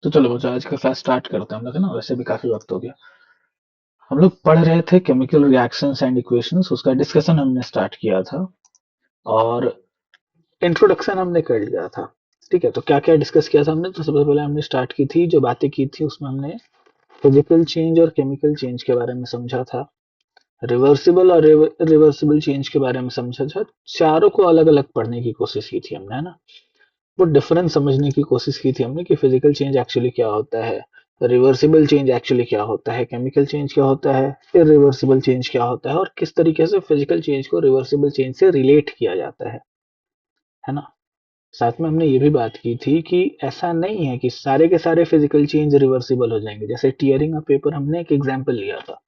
तो चलो बच्चों आज का क्लास स्टार्ट करते हैं हम लोग, है ना? वैसे भी काफी वक्त हो गया। हम लोग पढ़ रहे थे केमिकल रिएक्शंस एंड इक्वेशंस, उसका डिस्कशन हमने स्टार्ट किया था और इंट्रोडक्शन हमने कर लिया था। ठीक है, तो क्या क्या डिस्कस किया था हमने? तो सबसे पहले हमने स्टार्ट की थी, जो बातें की थी उसमें हमने फिजिकल चेंज और केमिकल चेंज के बारे में समझा था। रिवर्सिबल और रिवर्सिबल चेंज के बारे में समझा था। चारों को अलग अलग पढ़ने की कोशिश की थी हमने, है ना? वो डिफरेंस समझने की कोशिश की थी हमने कि फिजिकल चेंज एक्चुअली क्या होता है, रिवर्सिबल चेंज एक्चुअली क्या होता है, केमिकल चेंज क्या होता है, इरिवर्सिबल चेंज क्या होता है और किस तरीके से फिजिकल चेंज को रिवर्सिबल चेंज से रिलेट किया जाता है ना? साथ में हमने ये भी बात की थी कि ऐसा नहीं है कि सारे के सारे फिजिकल चेंज रिवर्सिबल हो जाएंगे। जैसे टीयरिंग अ पेपर, हमने एक एग्जांपल लिया था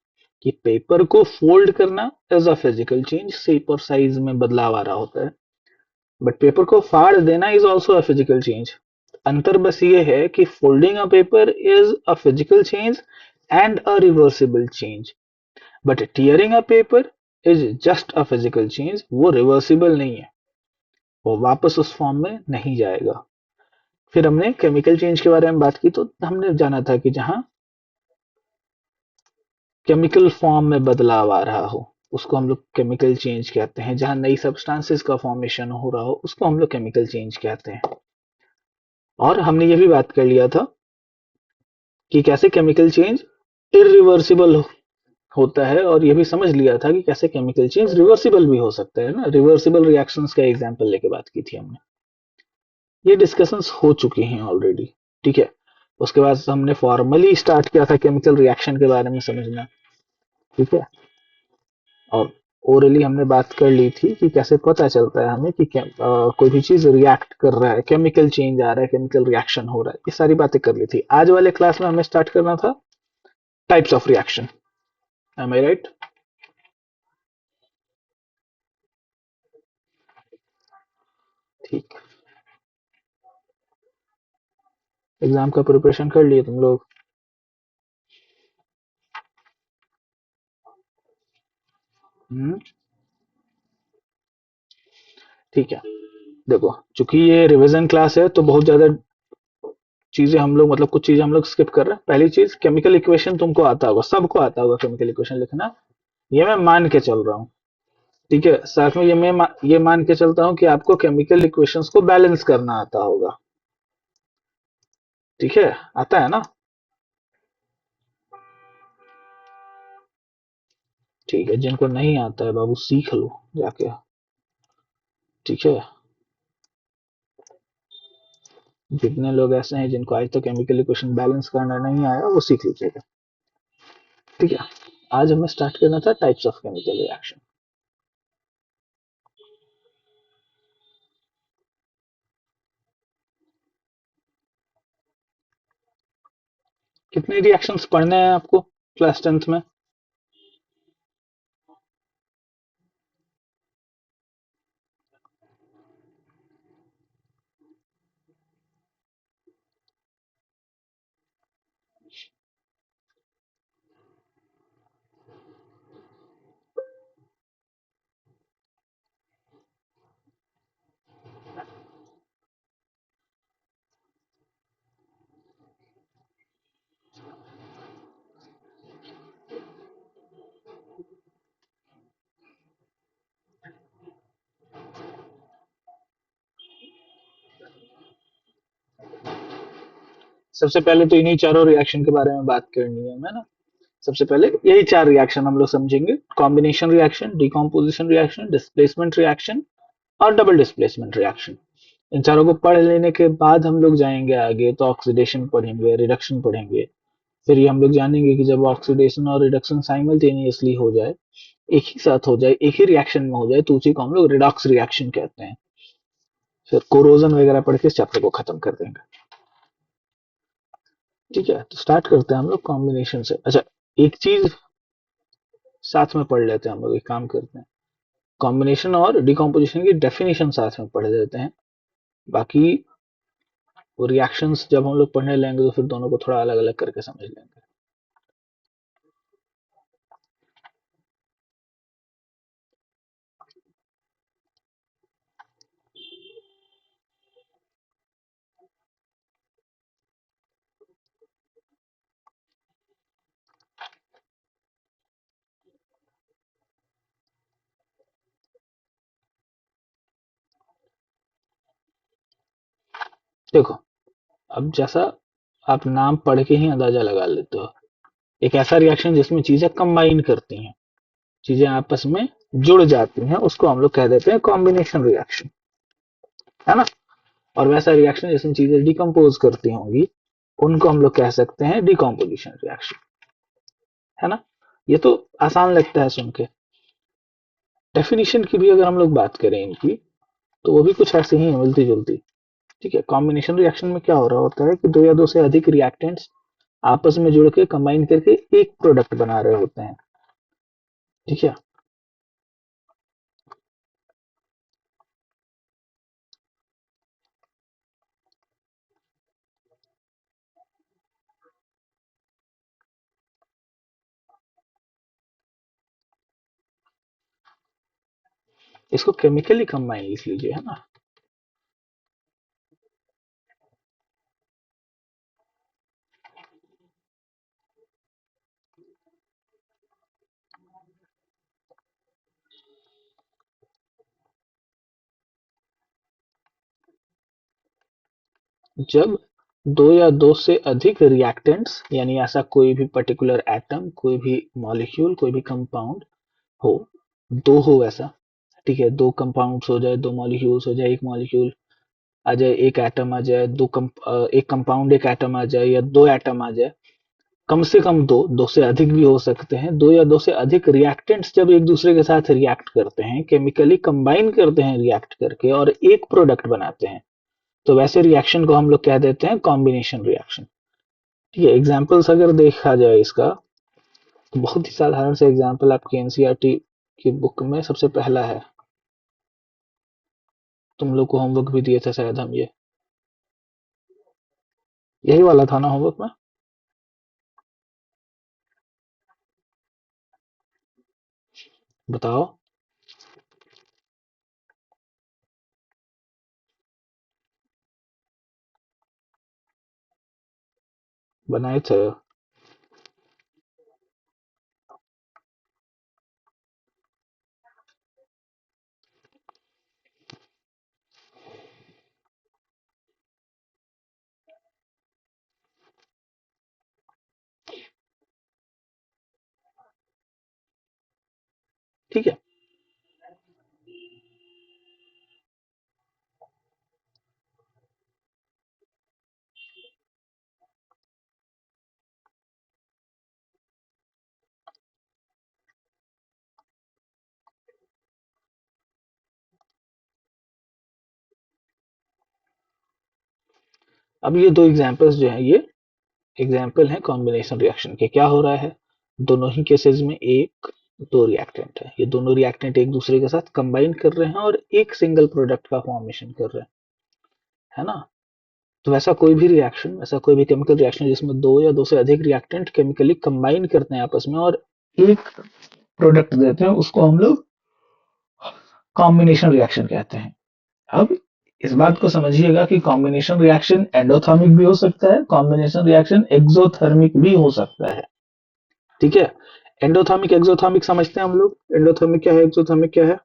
कि पेपर को फोल्ड करना is a physical change, shape और साइज में बदलाव आ रहा होता है। बट पेपर को फाड़ देना is also a physical change. अंतर बस ये है कि folding a paper is a physical change and a reversible change, but tearing a paper is just a physical change, वो रिवर्सिबल नहीं है, वो वापस उस फॉर्म में नहीं जाएगा। फिर हमने केमिकल चेंज के बारे में बात की, तो हमने जाना था कि जहां केमिकल फॉर्म में बदलाव आ रहा हो उसको हम लोग केमिकल चेंज कहते हैं। जहां नई सब्सटेंसेस का फॉर्मेशन हो रहा हो उसको हम लोग केमिकल चेंज कहते हैं। और हमने ये भी बात कर लिया था कि कैसे केमिकल चेंज इरिवर्सिबल होता है, और ये भी समझ लिया था कि कैसे केमिकल चेंज रिवर्सिबल भी हो सकता है ना। रिवर्सिबल रिएक्शंस का एग्जांपल लेके बात की थी हमने। ये डिस्कशंस हो चुकी हैं ऑलरेडी। ठीक है, उसके बाद हमने फॉर्मली स्टार्ट किया था केमिकल रिएक्शन के बारे में समझना। ठीक है, और ओरली हमने बात कर ली थी कि कैसे पता चलता है हमें कि कोई भी चीज रिएक्ट कर रहा है, केमिकल चेंज आ रहा है, केमिकल रिएक्शन हो रहा है। ये सारी बातें कर ली थी। आज वाले क्लास में हमें स्टार्ट करना था types of reaction. Am I right? ठीक। एग्जाम का प्रिपरेशन कर लिए तुम लोग? हम्म। ठीक है, देखो चूंकि ये रिवीजन क्लास है तो बहुत ज्यादा चीजें हम लोग, मतलब कुछ चीजें हम लोग स्किप कर रहे हैं। पहली चीज, केमिकल इक्वेशन तुमको आता होगा, सबको आता होगा केमिकल इक्वेशन लिखना, ये मैं मान के चल रहा हूँ। ठीक है, साथ में ये मान के चलता हूँ कि आपको केमिकल इक्वेशंस को बैलेंस करना आता होगा। ठीक है, आता है ना? ठीक है, जिनको नहीं आता है बाबू सीख लो जाके। ठीक है, जितने लोग ऐसे हैं जिनको आज तक केमिकल इक्वेशन बैलेंस करना नहीं आया वो सीख लीजिएगा। ठीक है, आज हमें स्टार्ट करना था टाइप्स ऑफ केमिकल रिएक्शन। कितने रिएक्शंस पढ़ने हैं आपको क्लास 10th में? सबसे पहले तो इन्हीं चारों रिएक्शन के बारे में बात करनी है ना। सबसे पहले यही चार रिएक्शन हम लोग समझेंगे: combination reaction, decomposition reaction, displacement reaction और डबल डिस्प्लेसमेंट रिएक्शन। इन चारों को पढ़ लेने के बाद हम लोग जाएंगे आगे, तो ऑक्सीडेशन पढ़ेंगे, रिडक्शन पढ़ेंगे। फिर ये हम लोग जानेंगे कि जब ऑक्सीडेशन और रिडक्शन साइमल्टेनियसली हो जाए, एक ही साथ हो जाए, एक ही रिएक्शन में हो जाए, तो उसी को हम लोग रिडॉक्स रिएक्शन कहते हैं। फिर कोरोजन वगैरह पढ़ के इस चैप्टर को खत्म कर देंगे। ठीक है, तो स्टार्ट करते हैं हम लोग कॉम्बिनेशन से। अच्छा, एक चीज साथ में पढ़ लेते हैं हम लोग, एक काम करते हैं, कॉम्बिनेशन और डिकम्पोजिशन की डेफिनेशन साथ में पढ़ लेते हैं। बाकी वो रिएक्शंस जब हम लोग पढ़ने लेंगे तो फिर दोनों को थोड़ा अलग अलग करके समझ लेंगे। देखो, अब जैसा आप नाम पढ़ के ही अंदाजा लगा लेते हो, एक ऐसा रिएक्शन जिसमें चीजें कंबाइन करती हैं, चीजें आपस में जुड़ जाती हैं, उसको हम लोग कह देते हैं कॉम्बिनेशन रिएक्शन, है ना। और वैसा रिएक्शन जिसमें चीजें डिकम्पोज करती होंगी, उनको हम लोग कह सकते हैं डिकम्पोजिशन रिएक्शन, है ना। ये तो आसान लगता है सुन के। डेफिनेशन की भी अगर हम लोग बात करें इनकी, तो वो भी कुछ ऐसे ही है, मिलती जुलती। ठीक है, कॉम्बिनेशन रिएक्शन में क्या हो रहा होता है कि दो या दो से अधिक रिएक्टेंट्स आपस में जुड़ के कंबाइन करके एक प्रोडक्ट बना रहे होते हैं। ठीक है, इसको केमिकली कंबाइन लिख लीजिए, है ना। जब दो या दो से अधिक रिएक्टेंट्स, यानी ऐसा कोई भी पर्टिकुलर एटम, कोई भी मॉलिक्यूल, कोई भी कंपाउंड हो, दो हो वैसा, ठीक है, दो कंपाउंड्स हो जाए, दो मॉलिक्यूल्स हो जाए, एक मॉलिक्यूल आ जाए, एक एटम आ जाए, एक कंपाउंड एक एटम आ जाए, या दो एटम आ जाए, कम से कम दो, दो से अधिक भी हो सकते हैं। दो या दो से अधिक रिएक्टेंट्स जब एक दूसरे के साथ रिएक्ट करते हैं, केमिकली कंबाइन करते हैं रिएक्ट करके, और एक प्रोडक्ट बनाते हैं, तो वैसे रिएक्शन को हम लोग कह देते हैं कॉम्बिनेशन रिएक्शन। ठीक है, एग्जाम्पल्स अगर देखा जाए इसका, तो बहुत ही साधारण से एग्जाम्पल आपके एनसीईआरटी की बुक में सबसे पहला है। तुम लोग को होमवर्क भी दिए थे शायद हम, ये यही वाला था ना होमवर्क में। बताओ। बनाए थे। ठीक है, अब ये दो एग्जाम्पल्स जो हैं, ये एग्जाम्पल हैं कॉम्बिनेशन रिएक्शन के। क्या हो रहा है, दोनों ही केसेस में एक दो रिएक्टेंट है, ये दोनों रिएक्टेंट एक दूसरे के साथ कंबाइन कर रहे हैं और एक सिंगल प्रोडक्ट का फॉर्मेशन कर रहे हैं, है ना। तो वैसा कोई भी रिएक्शन, ऐसा कोई भी केमिकल रिएक्शन जिसमें दो या दो से अधिक रिएक्टेंट केमिकली कंबाइन करते हैं आपस में और एक प्रोडक्ट देते हैं, उसको हम लोग कॉम्बिनेशन रिएक्शन कहते हैं। अब इस बात को समझिएगा कि कॉम्बिनेशन रिएक्शन एंडोथर्मिक भी हो सकता है, कॉम्बिनेशन रिएक्शन एक्सोथर्मिक भी हो सकता है। ठीक है, एंडोथर्मिक एक्सोथर्मिक समझते हैं हम लोग। एंडोथर्मिक क्या है, एक्सोथर्मिक क्या है।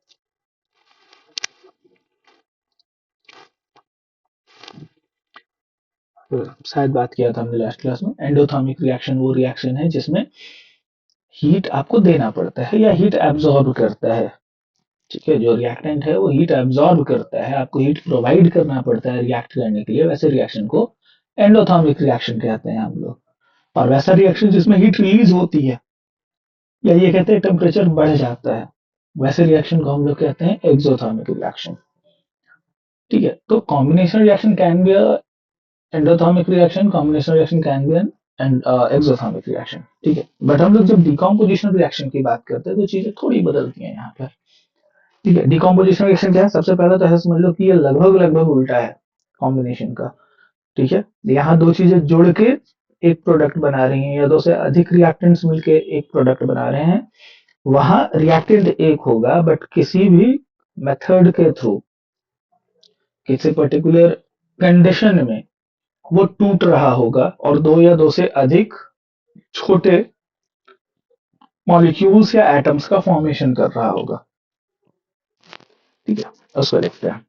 शायद बात किया था हमने लास्ट क्लास में। एंडोथर्मिक रिएक्शन वो रिएक्शन है जिसमें हीट आपको देना पड़ता है या हीट एब्जॉर्ब करता है। ठीक है, जो रिएक्टेंट है वो हीट एब्जॉर्ब करता है, आपको हीट प्रोवाइड करना पड़ता है रिएक्ट करने के लिए, वैसे रिएक्शन को एंडोथर्मिक रिएक्शन कहते हैं हम लोग। और वैसा रिएक्शन जिसमें हीट रिलीज होती है, या ये कहते हैं टेम्परेचर बढ़ जाता है, वैसे रिएक्शन को हम लोग कहते हैं एक्सोथर्मिक रिएक्शन। ठीक है, तो combination reaction can be endothermic reaction, combination reaction can be an and exothermic reaction. ठीक है, बट हम लोग जब डिकम्पोजिशन रिएक्शन की बात करते हैं, तो चीजें थोड़ी बदलती हैं यहाँ पर। ठीक है, डिकम्पोजिशन रिएक्शन क्या है, सबसे पहले तो ऐसा समझ लो कि ये लगभग लगभग उल्टा है कॉम्बिनेशन का। ठीक है, यहाँ दो चीजें जुड़ के एक प्रोडक्ट बना रही हैं, या दो से अधिक रिएक्टेंट्स मिलके एक प्रोडक्ट बना रहे हैं, वहां रिएक्टेंट एक होगा, बट किसी भी मेथड के थ्रू, किसी पर्टिकुलर कंडीशन में वो टूट रहा होगा और दो या दो से अधिक छोटे मॉलिक्यूल्स या एटम्स का फॉर्मेशन कर रहा होगा। ठीक है, उसको देखते हैं।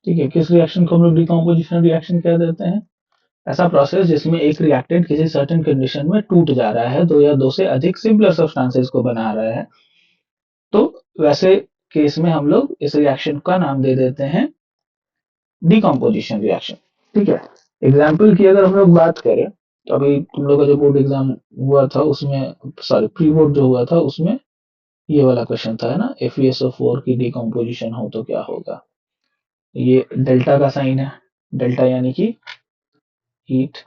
ठीक है, किस रिएक्शन को हम लोग डिकम्पोजिशन रिएक्शन कह देते हैं? ऐसा प्रोसेस जिसमें एक रिएक्टेंट किसी सर्टेन कंडीशन में टूट जा रहा है, दो या दो से अधिक सिंपलर सब्सटेंसेस को बना रहा है। तो वैसे केस में हम लोग इस रिएक्शन का नाम दे देते हैं डिकम्पोजिशन रिएक्शन। ठीक है, एग्जाम्पल की अगर हम लोग बात करें, तो अभी तुम लोग का जो बोर्ड एग्जाम हुआ था उसमें, सॉरी प्री बोर्ड जो हुआ था उसमें ये वाला क्वेश्चन था, है ना, FeSO4 की डिकम्पोजिशन हो तो क्या होगा? ये डेल्टा का साइन है, डेल्टा यानी कि हीट,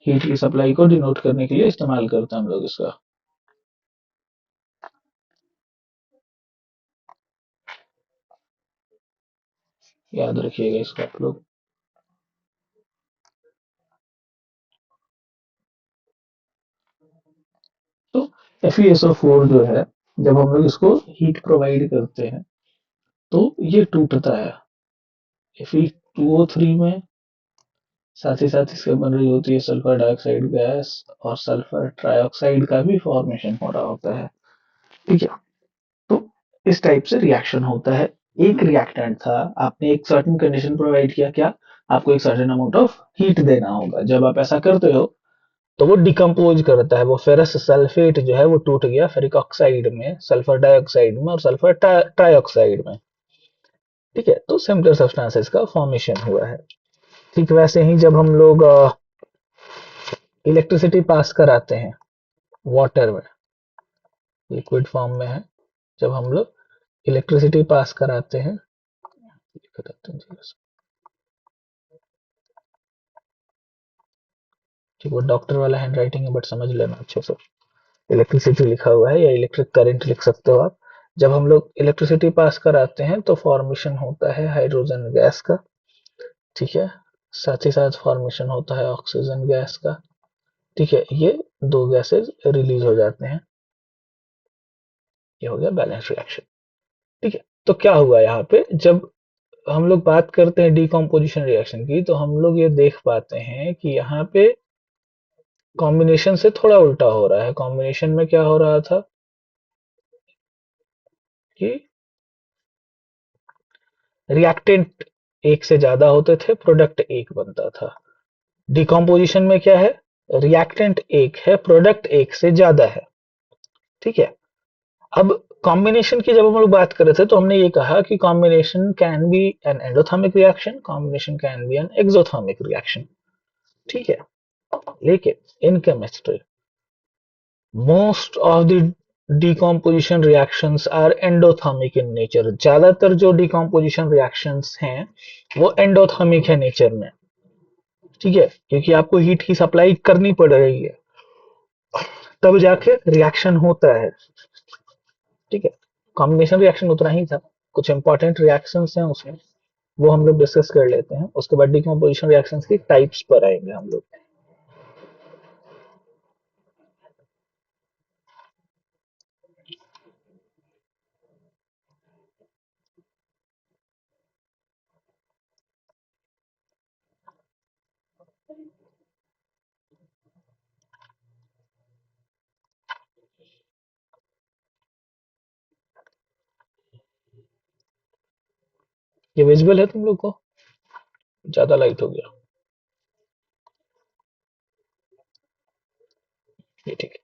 हीट की सप्लाई को डिनोट करने के लिए इस्तेमाल करते हैं हम लोग इसका। याद रखिएगा इसको आप लोग। तो FeSO4 जो है, जब हम लोग इसको हीट प्रोवाइड करते हैं तो ये टूटता है Fe2O3 में, साथ ही साथ इससे बन रही होती है सल्फर डाइऑक्साइड गैस, और सल्फर ट्राइऑक्साइड का भी फॉर्मेशन हो रहा होता है। ठीक है, तो इस टाइप से रिएक्शन होता है। एक रिएक्टेंट था, आपने एक सर्टेन कंडीशन प्रोवाइड किया, क्या आपको एक सर्टेन अमाउंट ऑफ हीट देना होगा। जब आप ऐसा करते हो तो वो डिकम्पोज करता है, वो फेरस सल्फेट जो है वो टूट गया फेरिक ऑक्साइड में, सल्फर डाइऑक्साइड में और सल्फर ट्राइऑक्साइड में। ठीक है, तो सिंपलर सब्सटेंसेस का फॉर्मेशन हुआ है। ठीक वैसे ही जब हम लोग इलेक्ट्रिसिटी पास कराते हैं वाटर में, लिक्विड फॉर्म में है, जब हम लोग इलेक्ट्रिसिटी पास कराते हैं, ठीक वो डॉक्टर वाला हैंड राइटिंग है बट समझ लेना अच्छे से, इलेक्ट्रिसिटी लिखा हुआ है या इलेक्ट्रिक करंट लिख सकते हो आप। जब हम लोग इलेक्ट्रिसिटी पास कराते हैं तो फॉर्मेशन होता है हाइड्रोजन गैस का। ठीक है, साथ ही साथ फॉर्मेशन होता है ऑक्सीजन गैस का। ठीक है, ये दो गैसेस रिलीज हो जाते हैं, ये हो गया बैलेंस रिएक्शन। ठीक है, तो क्या हुआ यहाँ पे, जब हम लोग बात करते हैं डिकम्पोजिशन रिएक्शन की, तो हम लोग ये देख पाते हैं कि यहाँ पे कॉम्बिनेशन से थोड़ा उल्टा हो रहा है। कॉम्बिनेशन में क्या हो रहा था कि रिएक्टेंट एक से ज्यादा होते थे, प्रोडक्ट एक बनता था। डिकम्पोजिशन में क्या है, रिएक्टेंट एक है, प्रोडक्ट एक से ज्यादा है। ठीक है, अब कॉम्बिनेशन की जब हम लोग बात कर रहे थे तो हमने ये कहा कि combination can be an endothermic reaction, combination can be an exothermic reaction. ठीक है, लेकिन in chemistry most of the decomposition reactions are endothermic in nature। ज्यादातर जो decomposition reactions हैं वो endothermic है नेचर में। ठीक है, क्योंकि आपको हीट की सप्लाई करनी पड़ रही है तब जाके रिएक्शन होता है। ठीक है, कॉम्बिनेशन रिएक्शन उतना ही था, कुछ इंपॉर्टेंट रिएक्शंस हैं उसमें, वो हम लोग डिस्कस कर लेते हैं, उसके बाद डिकम्पोजिशन रिएक्शंस की टाइप्स पर आएंगे हम लोग। ये विजिबल है तुम लोग को? ज्यादा लाइट हो गया? ये ठीक है,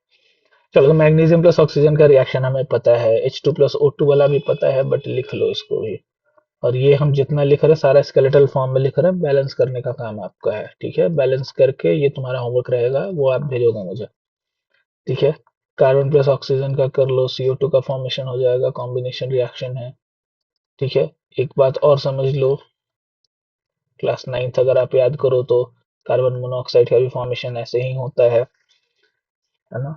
चलो। तो मैग्नीशियम प्लस ऑक्सीजन का रिएक्शन हमें पता है, H2 + O2 वाला भी पता है, बट लिख लो इसको भी। और ये हम जितना लिख रहे हैं सारा स्केलेटल फॉर्म में लिख रहे हैं, बैलेंस करने का काम आपका है। ठीक है, बैलेंस करके ये तुम्हारा होमवर्क रहेगा, वो आप भेजोगे मुझे। ठीक है, कार्बन प्लस ऑक्सीजन का कर लो, CO2 का फॉर्मेशन हो जाएगा, कॉम्बिनेशन रिएक्शन है। ठीक है, एक बात और समझ लो, क्लास 9th अगर आप याद करो तो कार्बन मोनोऑक्साइड का भी फॉर्मेशन ऐसे ही होता है ना।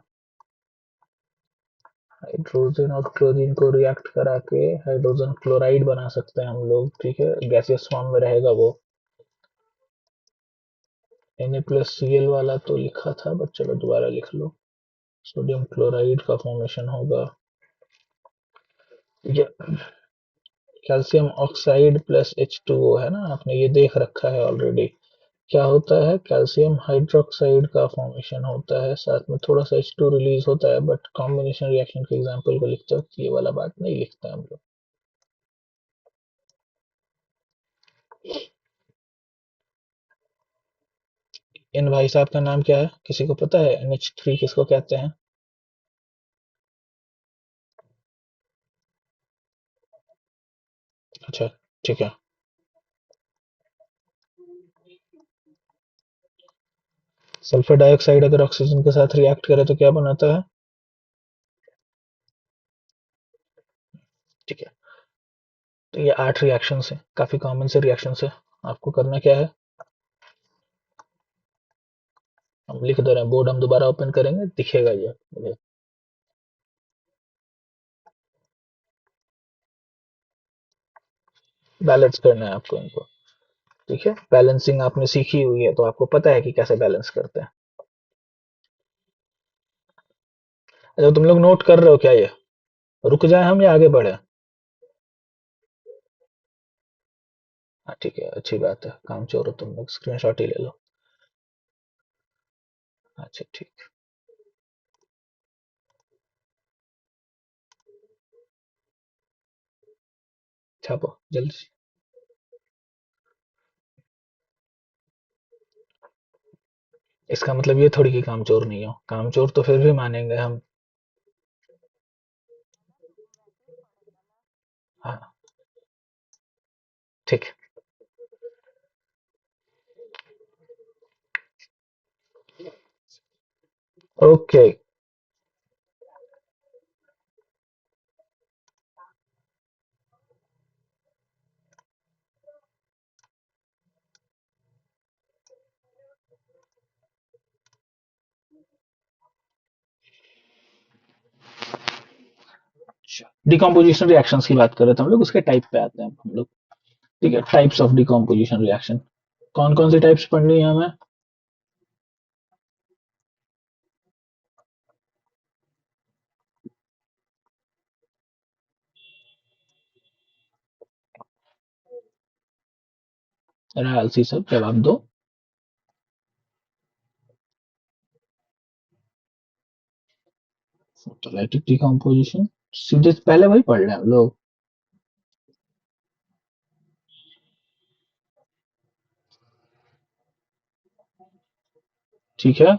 हाइड्रोजन और क्लोरीन को रिएक्ट करा के हाइड्रोजन क्लोराइड बना सकते हैं हम लोग। ठीक है, गैसियस फॉर्म में रहेगा वो। Na+Cl वाला तो लिखा था, बट चलो दोबारा लिख लो, सोडियम क्लोराइड का फॉर्मेशन होगा। ठीक है, कैल्शियम ऑक्साइड प्लस H2O है ना, आपने ये देख रखा है ऑलरेडी। क्या होता है, कैल्शियम हाइड्रोक्साइड का फॉर्मेशन होता है, साथ में थोड़ा सा H2 रिलीज होता है, बट कॉम्बिनेशन रिएक्शन के एग्जांपल को लिखते वक्त ये वाला बात नहीं लिखते हम लोग। इन भाई साहब का नाम क्या है, किसी को पता है NH3 किसको कहते हैं? अच्छा, ठीक है। सल्फर डाइऑक्साइड अगर ऑक्सीजन के साथ रिएक्ट करे तो क्या बनाता है? ठीक है। तो ये 8 रिएक्शंस हैं, काफी कॉमन से रिएक्शंस है। आपको करना क्या है, हम लिख दे रहे हैं, बोर्ड हम दोबारा ओपन करेंगे, दिखेगा ये मुझे। बैलेंस करना है आपको इनको। ठीक है, बैलेंसिंग आपने सीखी हुई है तो आपको पता है कि कैसे बैलेंस करते हैं। अच्छा, तुम लोग नोट कर रहे हो क्या ये? रुक जाए हम या आगे बढ़े? हाँ ठीक है, अच्छी बात है, काम चोर हो तुम लोग, स्क्रीनशॉट ही ले लो। अच्छा ठीक। छापो जल्दी से। इसका मतलब ये थोड़ी कि काम चोर नहीं हो, काम चोर तो फिर भी मानेंगे हम। हाँ ठीक। ओके। डिकम्पोजिशन रिएक्शंस की बात कर रहे थे हम लोग, उसके टाइप पे आते हैं हम लोग। ठीक है, टाइप्स ऑफ डिकम्पोजिशन रिएक्शन। कौन कौन सी टाइप्स पढ़नी है हमें? आलसी सब जवाब दो। फोटोलाइटिक डिकम्पोजिशन, सीधे पहले वही पढ़ रहे हैं हम लोग। ठीक है।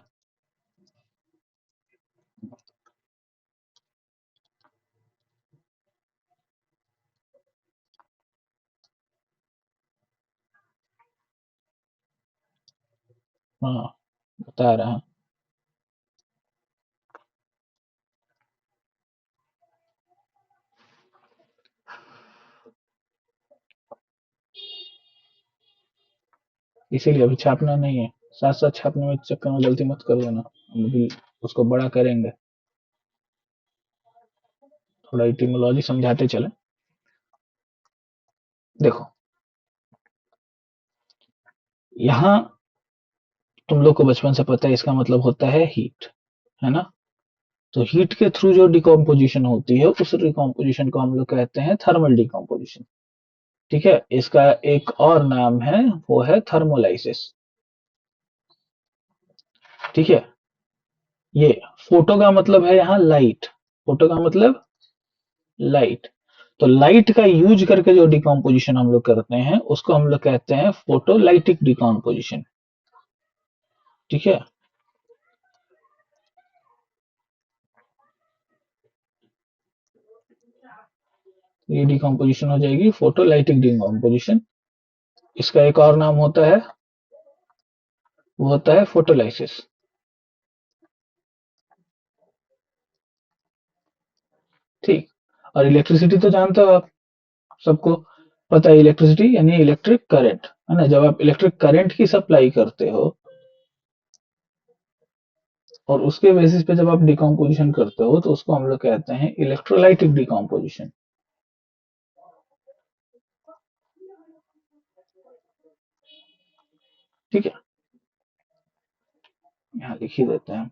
हाँ, बता रहे हैं। इसीलिए अभी छापना नहीं है, साथ साथ छापने में चक्कर में गलती मत कर देना, हम अभी उसको बड़ा करेंगे। थोड़ा इटिमोलॉजी समझाते चले। देखो, यहाँ तुम लोग को बचपन से पता है इसका मतलब होता है हीट, है ना? तो हीट के थ्रू जो डिकम्पोजिशन होती है उस डिकम्पोजिशन को हम लोग कहते हैं थर्मल डिकम्पोजिशन। ठीक है, इसका एक और नाम है, वो है थर्मोलाइसिस। ठीक है। ये फोटो का मतलब है यहाँ लाइट, फोटो का मतलब लाइट। तो लाइट का यूज करके जो डिकम्पोजिशन हम लोग करते हैं उसको हम लोग कहते हैं फोटोलाइटिक डिकम्पोजिशन। ठीक है। ये डिकम्पोजिशन हो जाएगी फोटोलाइटिक डिकम्पोजिशन। इसका एक और नाम होता है, वो होता है फोटोलाइसिस। ठीक। और इलेक्ट्रिसिटी तो जानते हो आप, सबको पता है, इलेक्ट्रिसिटी यानी इलेक्ट्रिक करंट, है ना? जब आप इलेक्ट्रिक करंट की सप्लाई करते हो और उसके बेसिस पे जब आप डिकम्पोजिशन करते हो तो उसको हम लोग कहते हैं इलेक्ट्रोलाइटिक डिकम्पोजिशन। ठीक है, यहाँ लिख ही देते हैं।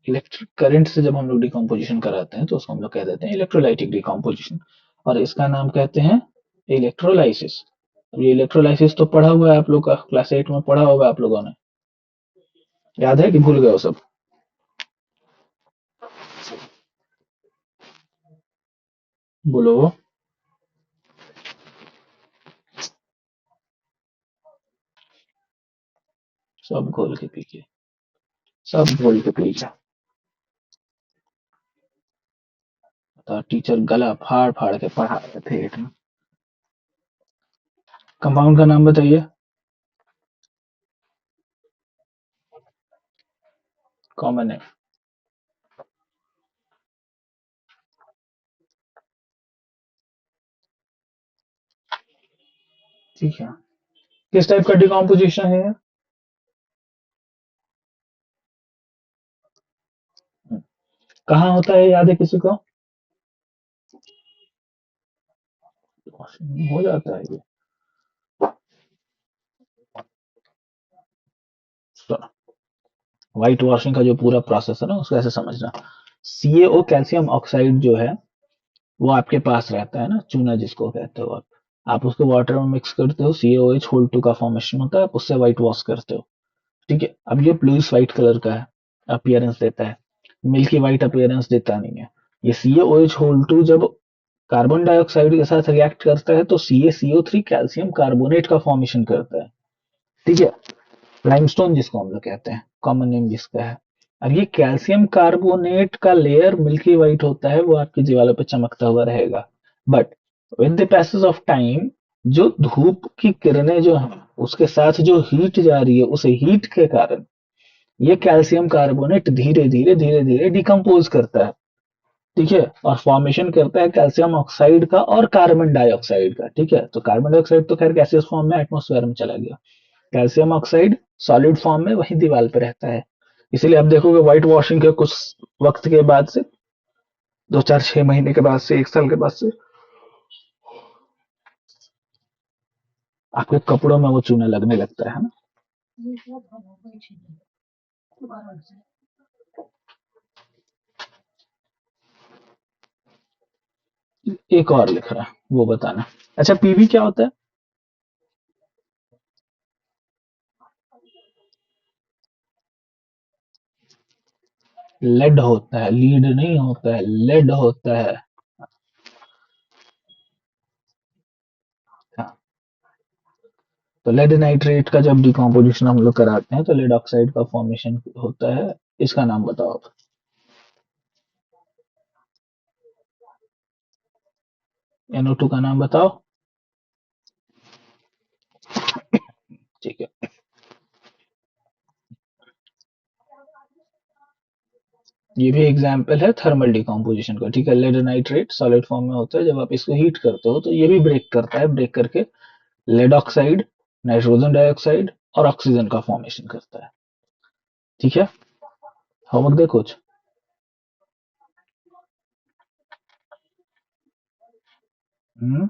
इलेक्ट्रिक करंट से जब हम लोग डिकम्पोजिशन कराते हैं तो उसको हम लोग कह देते हैं इलेक्ट्रोलाइटिक डिकम्पोजिशन, और इसका नाम कहते हैं इलेक्ट्रोलाइसिस। अब ये इलेक्ट्रोलाइसिस तो पढ़ा हुआ है आप लोग का, क्लास 8 में पढ़ा होगा आप लोगों ने, याद है कि भूल गए हो सब? बोलो। सब घोल के पीछे, सब घोल के पीछे। तो टीचर गला फाड़ फाड़ के पढ़ा रहे थे 8 में। कंपाउंड का नाम बताइए। कॉमन है। ठीक है। किस टाइप का डिकम्पोजिशन है ये? कहाँ होता है, याद है किसी को? हो जाता है ये। व्हाइट वॉशिंग का जो पूरा प्रोसेस है ना, उसको ऐसे समझना। CaO कैल्शियम ऑक्साइड जो है वो आपके पास रहता है ना, चूना जिसको कहते हो आप उसको वाटर में मिक्स करते हो, CaOH होल 2 का फॉर्मेशन होता है, आप उससे व्हाइट वॉश करते हो। ठीक है, अब ये ब्लूइश व्हाइट कलर का है, अपीयरेंस देता है, मिल्की व्हाइट अपीयरेंस देता नहीं है। ये CaOH होल 2 जब कार्बन डाइऑक्साइड के साथ रिएक्ट करता है तो CaCO3 कैल्शियम कार्बोनेट का फॉर्मेशन करता है। ठीक है, लाइमस्टोन जिसको हम लोग कहते हैं, कॉमन नेम जिसका है। अब ये कैल्शियम कार्बोनेट का लेयर मिल्की व्हाइट होता है, वो आपकी दीवारों पे चमकता हुआ रहेगा। But with the passage of time, जो धूप की किरणें जो है उसके साथ जो हीट जा रही है, उस हीट के कारण ये कैल्शियम कार्बोनेट धीरे धीरे धीरे धीरे डिकम्पोज करता है। ठीक है, और फॉर्मेशन करता है कैल्शियम ऑक्साइड का और कार्बन डाइऑक्साइड का। ठीक है, तो कार्बन डाइऑक्साइड तो खैर गैसियस फॉर्म में एटमोस्फेयर में चला गया, कैल्शियम ऑक्साइड सॉलिड फॉर्म में वही दीवार पे रहता है। इसीलिए आप देखोगे व्हाइट वॉशिंग के कुछ वक्त के बाद से, 2 4 6 महीने के बाद से, 1 साल के बाद से आपके कपड़ों में वो चूना लगने लगता है ना। एक और लिख रहा है, वो बताना। अच्छा, पीवी क्या होता है? लेड होता है, लीड नहीं होता है, लेड होता है। हाँ, तो लेड नाइट्रेट का जब डिकम्पोजिशन हम लोग कराते हैं तो लेड ऑक्साइड का फॉर्मेशन होता है। इसका नाम बताओ आप। NO2 का नाम बताओ। ठीक है, ये भी एग्जाम्पल है थर्मल डिकम्पोजिशन का। ठीक है, लेड नाइट्रेट सॉलिड फॉर्म में होता है, जब आप इसको हीट करते हो तो ये भी ब्रेक करता है, ब्रेक करके लेड ऑक्साइड, नाइट्रोजन डाइऑक्साइड और ऑक्सीजन का फॉर्मेशन करता है। ठीक है, होमवर्क दे कुछ। हम्म।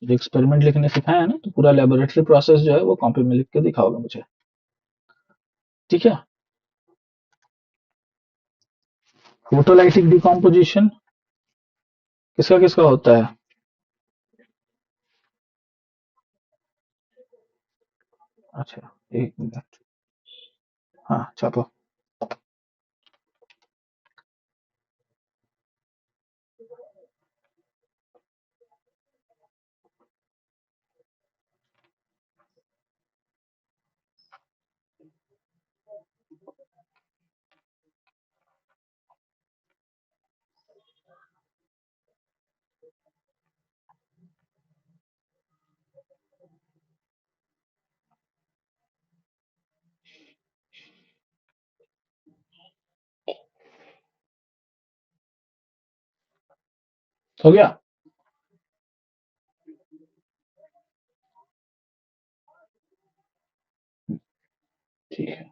एक्सपेरिमेंट लिखने सिखाया है ना, तो पूरा लेबोरेटरी प्रोसेस जो है वो कॉपी में लिख के दिखाओगे मुझे। ठीक है। फोटोलाइटिक डिकम्पोजिशन किसका किसका होता है? अच्छा, एक मिनट। हाँ, छापो। हो गया। ठीक है।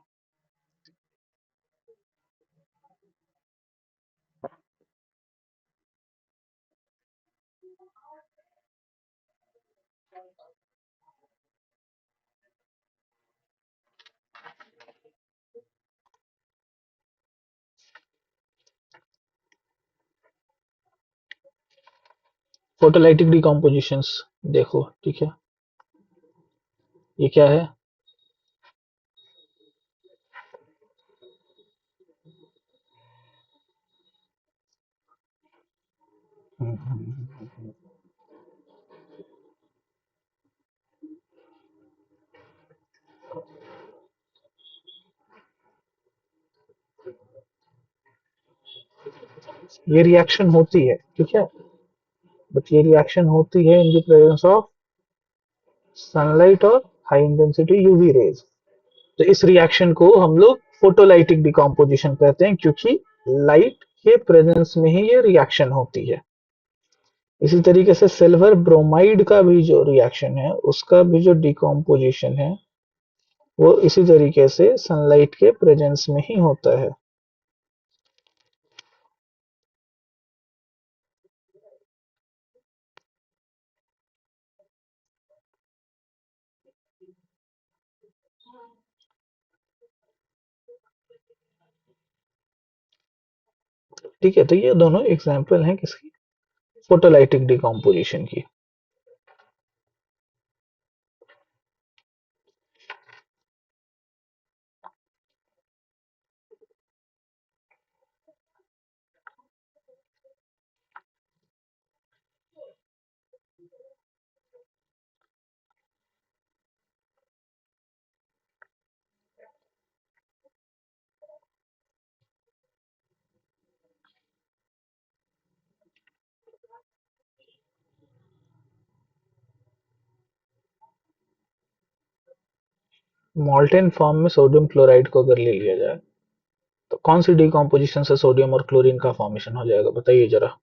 फोटोलाइटिक डिकम्पोजिशंस देखो, ठीक है। ये क्या है? ये रिएक्शन होती है, ठीक है, बट ये रिएक्शन होती है in the presence of sunlight और हाई इंटेंसिटी यूवी रेज। तो इस रिएक्शन को हम लोग फोटोलाइटिक डिकम्पोजिशन कहते हैं, क्योंकि लाइट के प्रेजेंस में ही ये रिएक्शन होती है। इसी तरीके से सिल्वर ब्रोमाइड का भी जो रिएक्शन है, उसका भी जो डिकम्पोजिशन है, वो इसी तरीके से सनलाइट के प्रेजेंस में ही होता है। ठीक है, तो ये दोनों एग्जाम्पल हैं किसकी? फोटोलाइटिक डिकम्पोजिशन की। मॉल्टेन फॉर्म में सोडियम क्लोराइड को अगर ले लिया जाए, तो कौन सी डिकम्पोजिशन से सोडियम और क्लोरीन का फॉर्मेशन हो जाएगा, बताइए जरा।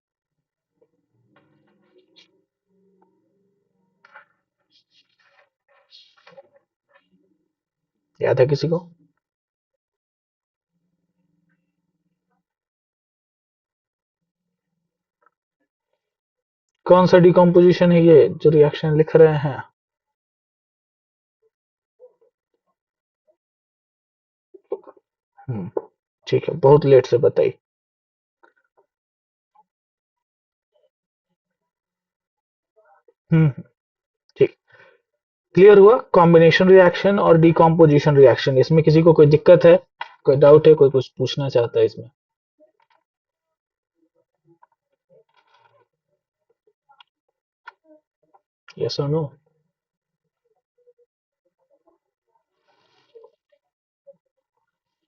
याद है किसी को? कौन सा डिकम्पोजिशन है ये जो रिएक्शन लिख रहे हैं? ठीक है, बहुत लेट से बताई। हम्म। ठीक। क्लियर हुआ कॉम्बिनेशन रिएक्शन और डिकम्पोजिशन रिएक्शन, इसमें किसी को कोई दिक्कत है, कोई डाउट है, कोई कुछ पूछना चाहता है इसमें? यस और नो?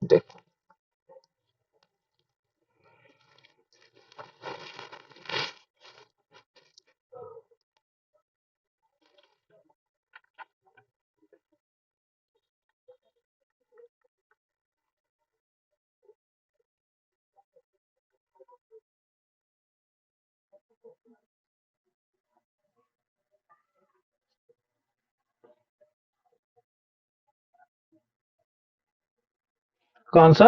देखो, कौन सा?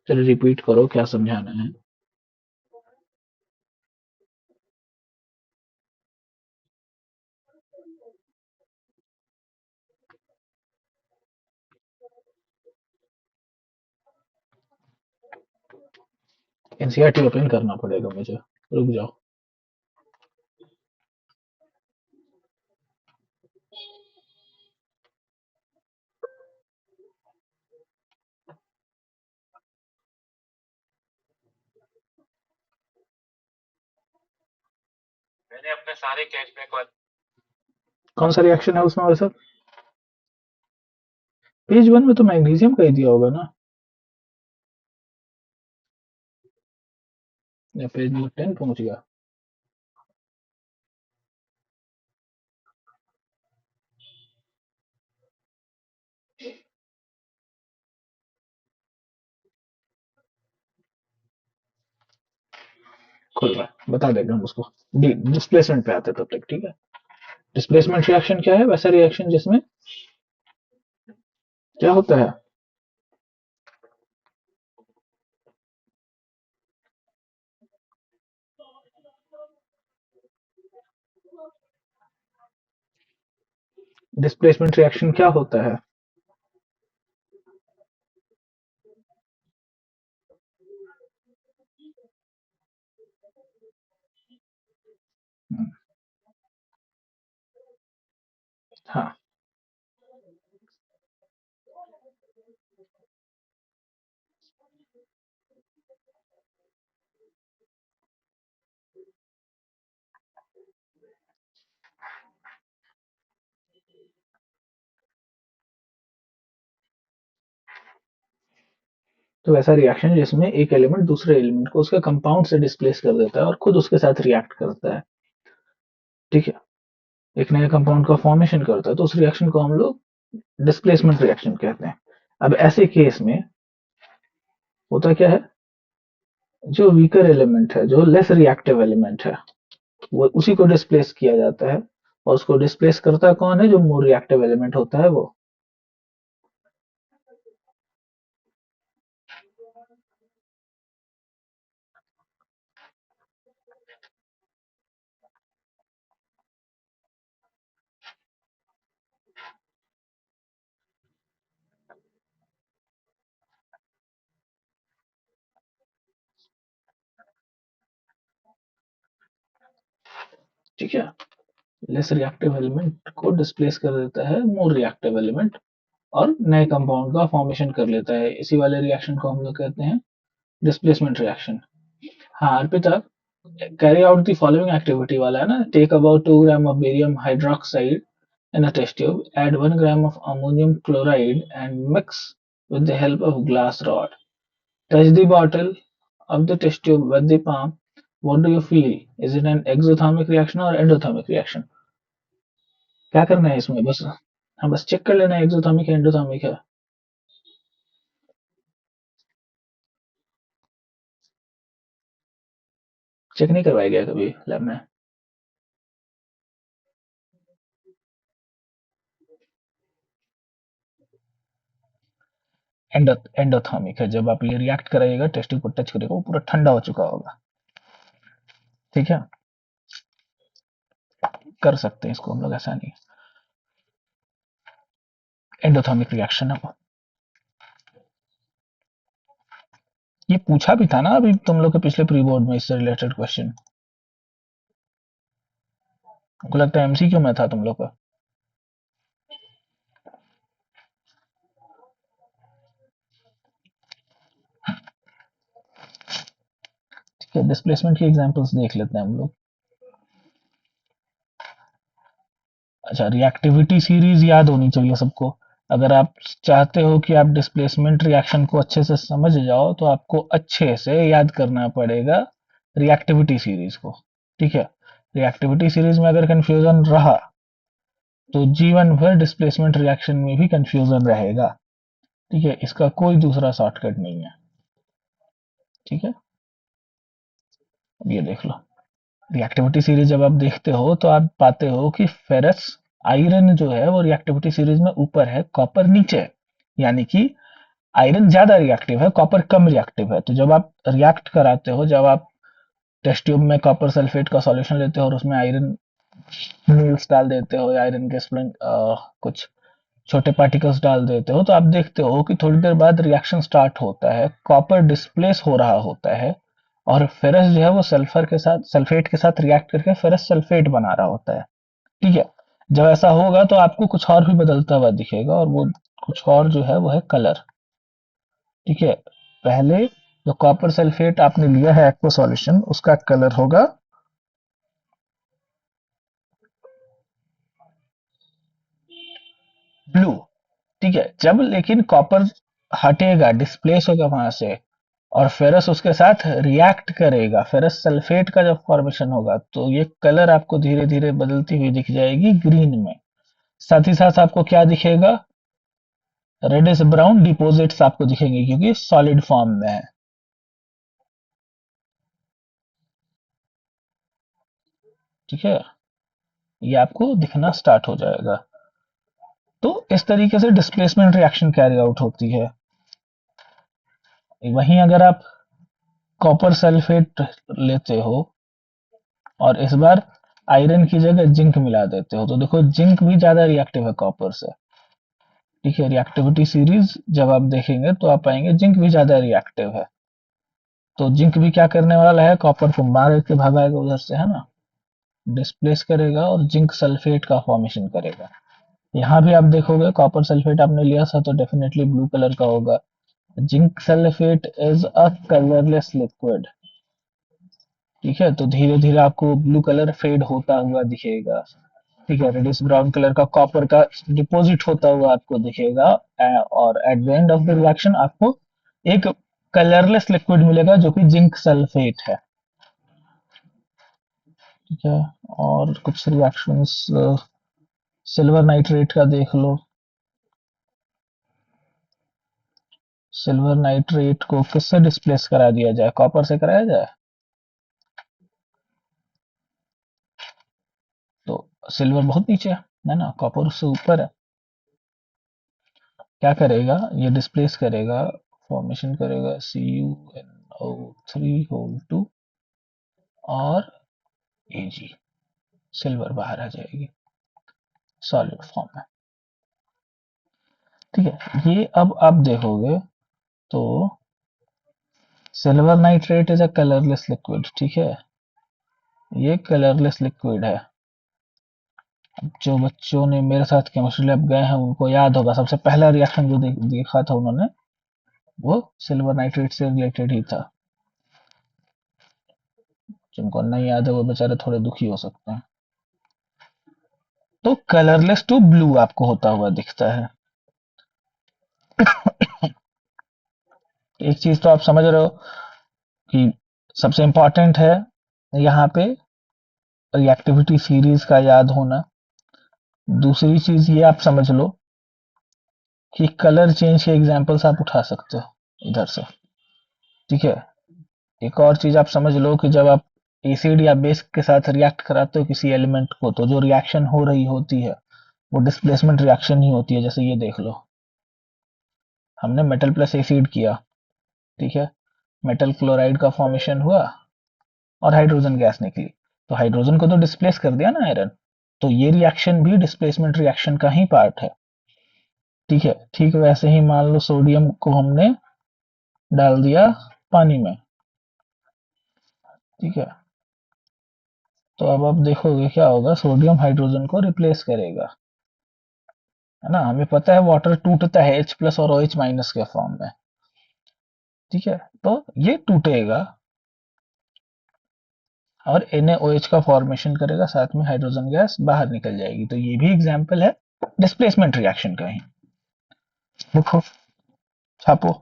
चलो रिपीट करो, क्या समझाना है? एनसीईआरटी ओपन करना पड़ेगा मुझे, रुक जाओ। मैंने अपने सारे कैशबैक वाले। कौन सा रिएक्शन है उसमें वैसे? पेज वन में तो मैग्नीशियम का ही दिया होगा ना, या पेज नंबर 10 पहुंच गया? खुल रहा है, बता देंगे हम उसको। डिस्प्लेसमेंट पे आते हैं तब तक, ठीक है। डिस्प्लेसमेंट रिएक्शन क्या है? वैसा रिएक्शन जिसमें क्या होता है? डिस्प्लेसमेंट रिएक्शन क्या होता है? हम्म, हाँ। तो वैसा रिएक्शन जिसमें एक एलिमेंट दूसरे एलिमेंट को उसके कंपाउंड से डिस्प्लेस कर देता है और खुद उसके साथ रिएक्ट करता है, ठीक है। एक नए कंपाउंड का फॉर्मेशन करता है, तो उस रिएक्शन को हम लोग डिस्प्लेसमेंट रिएक्शन कहते हैं। अब ऐसे केस में होता क्या है, जो वीकर एलिमेंट है, जो लेस रिएक्टिव एलिमेंट है, वो उसी को डिस्प्लेस किया जाता है। और उसको डिस्प्लेस करता कौन है? जो मोर रिएक्टिव एलिमेंट होता है वो। ठीक है, लेस रिएक्टिव एलिमेंट को डिस्प्लेस कर देता है मोर रिएक्टिव एलिमेंट, और नए कंपाउंड का फॉर्मेशन कर लेता है। इसी वाले रिएक्शन को हम लोग कहते हैं डिस्प्लेसमेंट रिएक्शन। हाँ Arpita, carry out the following activity वाला है ना। Take about 2 gram of barium hydroxide in a test tube, add 1 gram of ammonium chloride and mix with the help of glass rod. Touch the bottle of the test tube with the palm. What do you feel? Is it an exothermic reaction or endothermic reaction? क्या करना है इसमें? बस हाँ, बस check कर लेना है एक्सोथर्मिक है एंडोथर्मिक है। चेक नहीं करवाया गया कभी लैब में? एंडोथर्मिक है। जब आप ये रिएक्ट कराइएगा, टेस्ट ट्यूब को टच करेगा, वो पूरा ठंडा हो चुका होगा, ठीक है। कर सकते हैं इसको हम लोग, ऐसा नहीं। एंडोथर्मिक रिएक्शन है वो। ये पूछा भी था ना अभी तुम लोग के पिछले प्री बोर्ड में, इससे रिलेटेड क्वेश्चन। हमको लगता है एमसीक्यू में था तुम लोग का। ठीक है, डिस्प्लेसमेंट की एग्जांपल्स देख लेते हैं हम लोग। अच्छा, रिएक्टिविटी सीरीज याद होनी चाहिए सबको। अगर आप चाहते हो कि आप डिस्प्लेसमेंट रिएक्शन को अच्छे से समझ जाओ, तो आपको अच्छे से याद करना पड़ेगा रिएक्टिविटी सीरीज को, ठीक है। रिएक्टिविटी सीरीज में अगर कंफ्यूजन रहा, तो जीवन भर डिस्प्लेसमेंट रिएक्शन में भी कंफ्यूजन रहेगा, ठीक है। इसका कोई दूसरा शॉर्टकट नहीं है, ठीक है। अब ये देख लो, रिएक्टिविटी सीरीज जब आप देखते हो तो आप पाते हो कि फेरस आयरन जो है वो रिएक्टिविटी सीरीज में ऊपर है, कॉपर नीचे है। यानी कि आयरन ज्यादा रिएक्टिव है, कॉपर कम रिएक्टिव है। तो जब आप रिएक्ट कराते हो, जब आप टेस्ट ट्यूब में कॉपर सल्फेट का सॉल्यूशन लेते हो और उसमें आयरन मील्स डाल देते हो, या आयरन के कुछ छोटे पार्टिकल्स डाल देते हो, तो आप देखते हो कि थोड़ी देर बाद रिएक्शन स्टार्ट होता है, कॉपर डिस्प्लेस हो रहा होता है, और फेरस जो है वो सल्फर के साथ, सल्फेट के साथ रिएक्ट करके फेरस सल्फेट बना रहा होता है, ठीक है। जब ऐसा होगा तो आपको कुछ और भी बदलता हुआ दिखेगा, और वो कुछ और जो है वो है कलर, ठीक है। पहले जो कॉपर सल्फेट आपने लिया है एक्वा सॉल्यूशन, उसका कलर होगा ब्लू, ठीक है। जब लेकिन कॉपर हटेगा, डिस्प्लेस होगा वहां से, और फेरस उसके साथ रिएक्ट करेगा, फेरस सल्फेट का जब फॉर्मेशन होगा, तो ये कलर आपको धीरे धीरे बदलती हुई दिख जाएगी ग्रीन में। साथ ही साथ आपको क्या दिखेगा? रेडिश ब्राउन डिपोजिट्स आपको दिखेंगे, क्योंकि सॉलिड फॉर्म में है। ठीक है, ये आपको दिखना स्टार्ट हो जाएगा। तो इस तरीके से डिस्प्लेसमेंट रिएक्शन कैरी आउट होती है। वहीं अगर आप कॉपर सल्फेट लेते हो और इस बार आयरन की जगह जिंक मिला देते हो, तो देखो जिंक भी ज्यादा रिएक्टिव है कॉपर से। ठीक है, रिएक्टिविटी सीरीज जब आप देखेंगे तो आप पाएंगे जिंक भी ज्यादा रिएक्टिव है। तो जिंक भी क्या करने वाला है, कॉपर को मार के भगाएगा उधर से, है ना, डिस्प्लेस करेगा और जिंक सल्फेट का फॉर्मेशन करेगा। यहाँ भी आप देखोगे कॉपर सल्फेट आपने लिया था तो डेफिनेटली ब्लू कलर का होगा। Zinc sulphate is a colourless liquid. ठीक है, तो धीरे धीरे आपको ब्लू कलर फेड होता हुआ दिखेगा। ठीक है, रेडिश ब्राउन कलर का कॉपर का डिपॉजिट होता हुआ आपको दिखेगा। और at the end of the reaction आपको एक कलरलेस लिक्विड मिलेगा जो कि जिंक सल्फेट है। ठीक है, और कुछ रिएक्शंस सिल्वर नाइट्रेट का देख लो। सिल्वर नाइट्रेट को किससे डिस्प्लेस करा दिया जाए, कॉपर से कराया जाए? तो सिल्वर बहुत नीचे है ना, कॉपर उससे ऊपर है। क्या करेगा, ये डिस्प्लेस करेगा, फॉर्मेशन करेगा CuNO3 और Ag, सिल्वर बाहर आ जाएगी सॉलिड फॉर्म में। ठीक है, ये अब आप देखोगे तो silver nitrate is a colourless liquid. ठीक है, ये कलरलेस लिक्विड है। जो बच्चों ने मेरे साथ केमिस्ट्री लैब गए हैं उनको याद होगा, सबसे पहला रिएक्शन जो देखा था उन्होंने वो सिल्वर नाइट्रेट से रिलेटेड ही था। जिनको नहीं याद है वो बेचारे थोड़े दुखी हो सकते हैं। तो कलरलेस टू ब्लू आपको होता हुआ दिखता है। एक चीज तो आप समझ रहे हो कि सबसे इंपॉर्टेंट है यहाँ पे रिएक्टिविटी सीरीज का याद होना। दूसरी चीज ये आप समझ लो कि कलर चेंज के एग्जांपल्स आप उठा सकते हो इधर से। ठीक है, एक और चीज आप समझ लो कि जब आप एसिड या बेस के साथ रिएक्ट कराते हो किसी एलिमेंट को, तो जो रिएक्शन हो रही होती है वो डिस्प्लेसमेंट रिएक्शन ही होती है। जैसे ये देख लो, हमने मेटल प्लस एसिड किया। ठीक है, मेटल क्लोराइड का फॉर्मेशन हुआ और हाइड्रोजन गैस निकली, तो हाइड्रोजन को तो डिस्प्लेस कर दिया ना आयरन। तो ये रिएक्शन भी डिस्प्लेसमेंट रिएक्शन का ही पार्ट है। ठीक है, ठीक वैसे ही मान लो सोडियम को हमने डाल दिया पानी में। ठीक है, तो अब आप देखोगे क्या होगा, सोडियम हाइड्रोजन को रिप्लेस करेगा, है ना। हमें पता है वाटर टूटता है H प्लस और OH माइनस के फॉर्म में। ठीक है, तो ये टूटेगा और NaOH का फॉर्मेशन करेगा, साथ में हाइड्रोजन गैस बाहर निकल जाएगी। तो ये भी एग्जाम्पल है डिस्प्लेसमेंट रिएक्शन का ही। लिखो, छापो।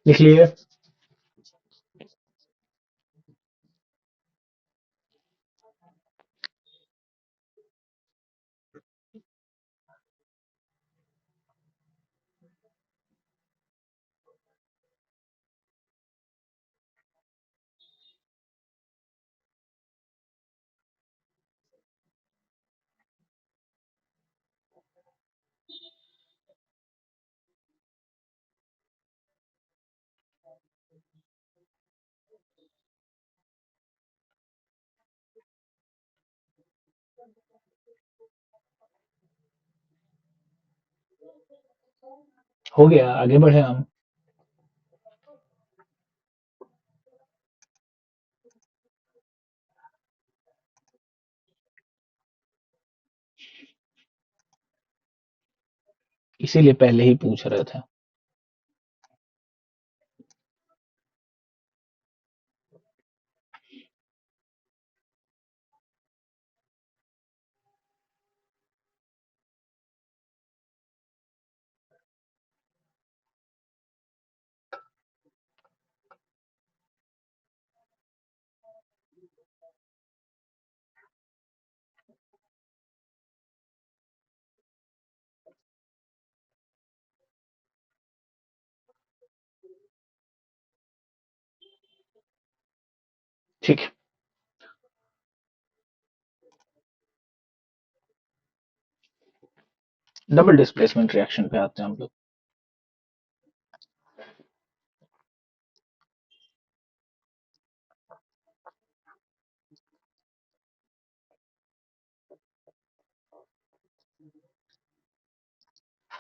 लिख लिए? हो गया, आगे बढ़े हम। इसीलिए पहले ही पूछ रहे थे। ठीक है, डबल डिस्प्लेसमेंट रिएक्शन पे आते हैं हम लोग।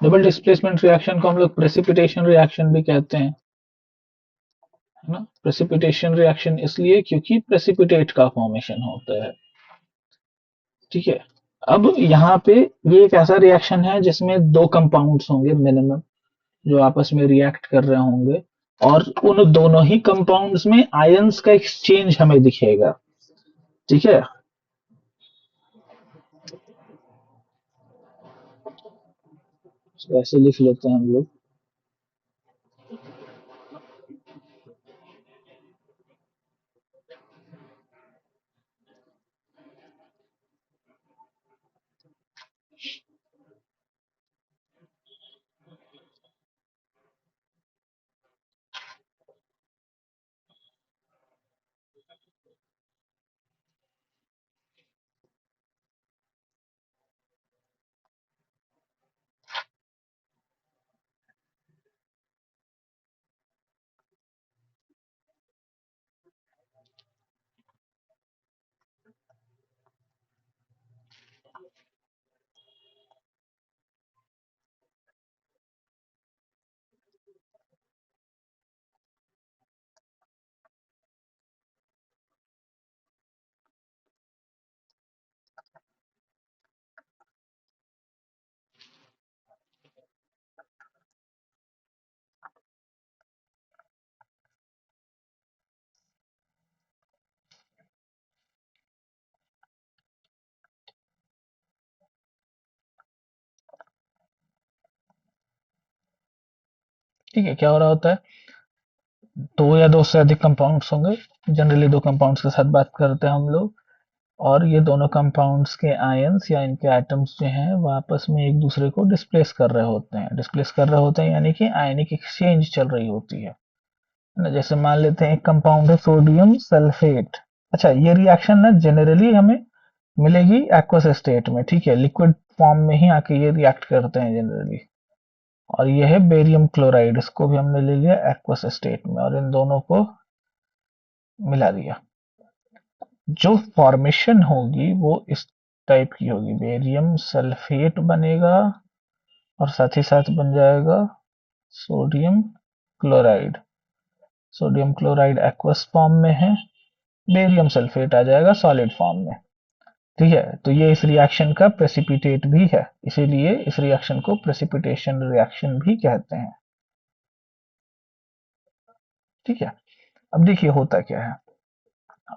डबल डिस्प्लेसमेंट रिएक्शन को हम लोग प्रेसिपिटेशन रिएक्शन भी कहते हैं, है ना। प्रेसिपिटेशन रिएक्शन इसलिए क्योंकि प्रेसिपिटेट का फॉर्मेशन होता है। ठीक है, अब यहाँ पे ये एक ऐसा रिएक्शन है जिसमें दो कंपाउंड्स होंगे मिनिमम, जो आपस में रिएक्ट कर रहे होंगे, और उन दोनों ही कंपाउंड्स में आयंस का एक्सचेंज हमें दिखेगा। ठीक है, तो ऐसे लिख लेते हैं हम लोग। ठीक है, क्या हो रहा होता है, दो या दो से अधिक कंपाउंड्स होंगे, जनरली दो कंपाउंड्स के साथ बात करते हैं हम लोग, और ये दोनों कंपाउंड्स के आयंस या इनके एटम्स जो हैं वो आपस में एक दूसरे को डिस्प्लेस कर रहे होते हैं। डिस्प्लेस कर रहे होते हैं यानी कि आयनिक एक्सचेंज चल रही होती है ना। जैसे मान लेते हैं एक कंपाउंड है सोडियम सल्फेट। अच्छा, ये रिएक्शन ना जनरली हमें मिलेगी एक्वस स्टेट में, ठीक है, लिक्विड फॉर्म में ही आके ये रिएक्ट करते हैं जनरली। और ये है बेरियम क्लोराइड, इसको भी हमने ले लिया एक्वस स्टेट में और इन दोनों को मिला दिया। जो फॉर्मेशन होगी वो इस टाइप की होगी, बेरियम सल्फेट बनेगा और साथ ही साथ बन जाएगा sodium chloride. Sodium chloride aqueous form में है, बेरियम सल्फेट आ जाएगा सॉलिड फॉर्म में। ठीक है, तो ये इस रिएक्शन का प्रेसिपिटेट भी है, इसीलिए इस रिएक्शन को प्रेसिपिटेशन रिएक्शन भी कहते हैं। ठीक है, अब देखिए होता क्या है।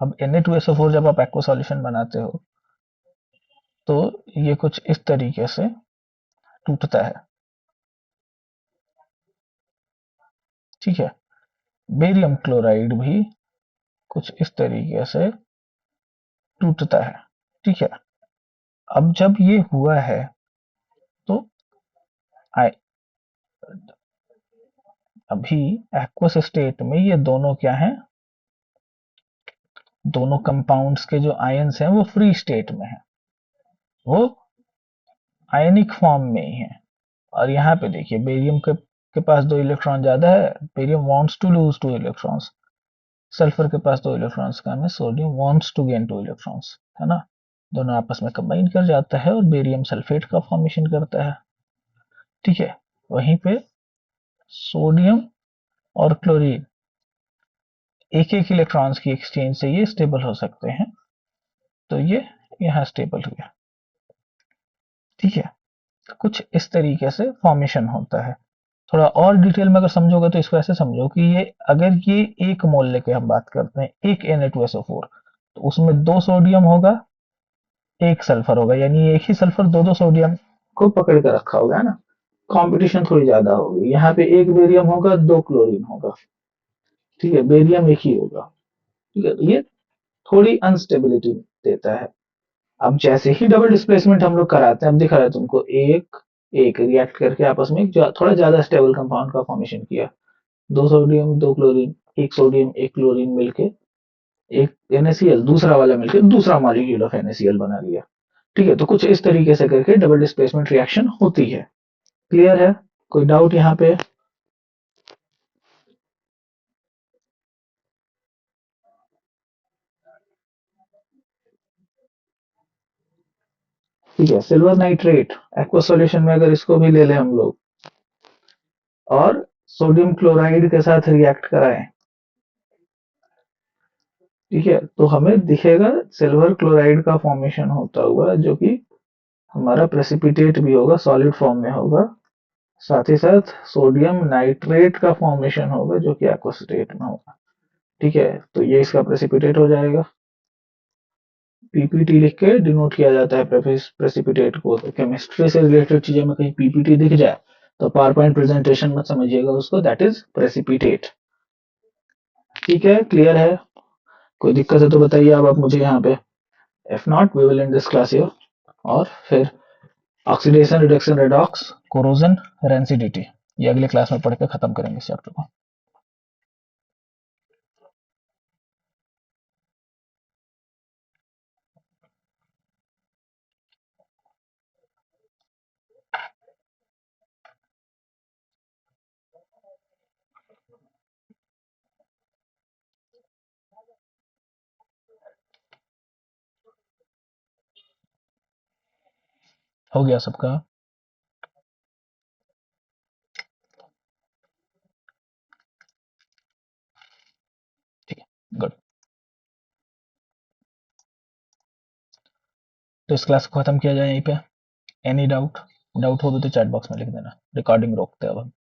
अब Na2SO4 जब आप एक्वा सॉल्यूशन बनाते हो तो ये कुछ इस तरीके से टूटता है। ठीक है, बेरियम क्लोराइड भी कुछ इस तरीके से टूटता है। ठीक है, अब जब ये हुआ है तो आए- अभी एक्वस स्टेट में ये दोनों क्या हैं, दोनों कंपाउंड्स के जो आयंस हैं वो फ्री स्टेट में है, वो आयनिक फॉर्म में ही है। और यहाँ पे देखिए बेरियम के पास दो इलेक्ट्रॉन ज्यादा है, barium wants to lose two electrons. Sulphur के पास दो इलेक्ट्रॉन्स कम है, sodium wants to gain two electrons, है ना। दोनों आपस में कंबाइन कर जाता है और बेरियम सल्फेट का फॉर्मेशन करता है। ठीक है, वहीं पे सोडियम और क्लोरीन एक एक इलेक्ट्रॉन्स की एक्सचेंज से ये स्टेबल हो सकते हैं, तो ये यहाँ स्टेबल हुआ। ठीक है, तो कुछ इस तरीके से फॉर्मेशन होता है। थोड़ा और डिटेल में अगर समझोगे तो इसको ऐसे समझो कि ये अगर ये एक मोल लेके हम बात करते हैं, एक Na2SO4, तो उसमें दो सोडियम होगा एक सल्फर होगा, यानी एक ही सल्फर दो दो सोडियम को पकड़ कर रखा होगा, है ना। कंपटीशन थोड़ी ज्यादा होगी, यहाँ पे एक बेरियम होगा दो क्लोरीन होगा। ठीक है, बेरियम एक ही होगा। ठीक है, तो ये थोड़ी अनस्टेबिलिटी देता है। अब जैसे ही डबल डिस्प्लेसमेंट हम लोग कराते हैं, अब दिखा रहा है तुमको, एक एक रिएक्ट करके आपस में थोड़ा ज्यादा स्टेबल कंपाउंड का फॉर्मेशन किया, दो सोडियम दो क्लोरीन, एक सोडियम एक क्लोरीन मिलके एक NaCl दूसरा वाला मिलकर दूसरा मॉलिक्यूल ऑफ NaCl बना लिया। ठीक है, तो कुछ इस तरीके से करके डबल डिस्प्लेसमेंट रिएक्शन होती है। क्लियर है? कोई डाउट यहाँ पे? ठीक है, सिल्वर नाइट्रेट एक्वा सॉल्यूशन में अगर इसको भी ले लें हम लोग और सोडियम क्लोराइड के साथ रिएक्ट कराएं, ठीक है, तो हमें दिखेगा सिल्वर क्लोराइड का फॉर्मेशन होता हुआ, जो कि हमारा प्रेसिपिटेट भी होगा, सॉलिड फॉर्म में होगा। साथ ही साथ सोडियम नाइट्रेट का फॉर्मेशन होगा, जो कि एक्वा स्टेट में होगा। ठीक है, तो ये इसका प्रेसिपिटेट हो जाएगा। पीपीटी लिख के डिनोट किया जाता है प्रेसिपिटेट को। तो केमिस्ट्री से रिलेटेड चीजें में कहीं पीपीटी दिख जाए तो पावर पॉइंट प्रेजेंटेशन मत समझिएगा उसको, दैट इज प्रेसिपिटेट। ठीक है, क्लियर है? कोई दिक्कत है तो बताइए आप मुझे यहाँ पे। If not we will end this class here. और फिर oxidation reduction redox corrosion rancidity ये अगले क्लास में पढ़ के खत्म करेंगे इस चैप्टर को। हो गया सबका? ठीक है, गुड। तो इस क्लास को खत्म किया जाए यहीं पे। Any doubt? डाउट हो भी तो चैट बॉक्स में लिख देना। रिकॉर्डिंग रोकते हैं अब हम।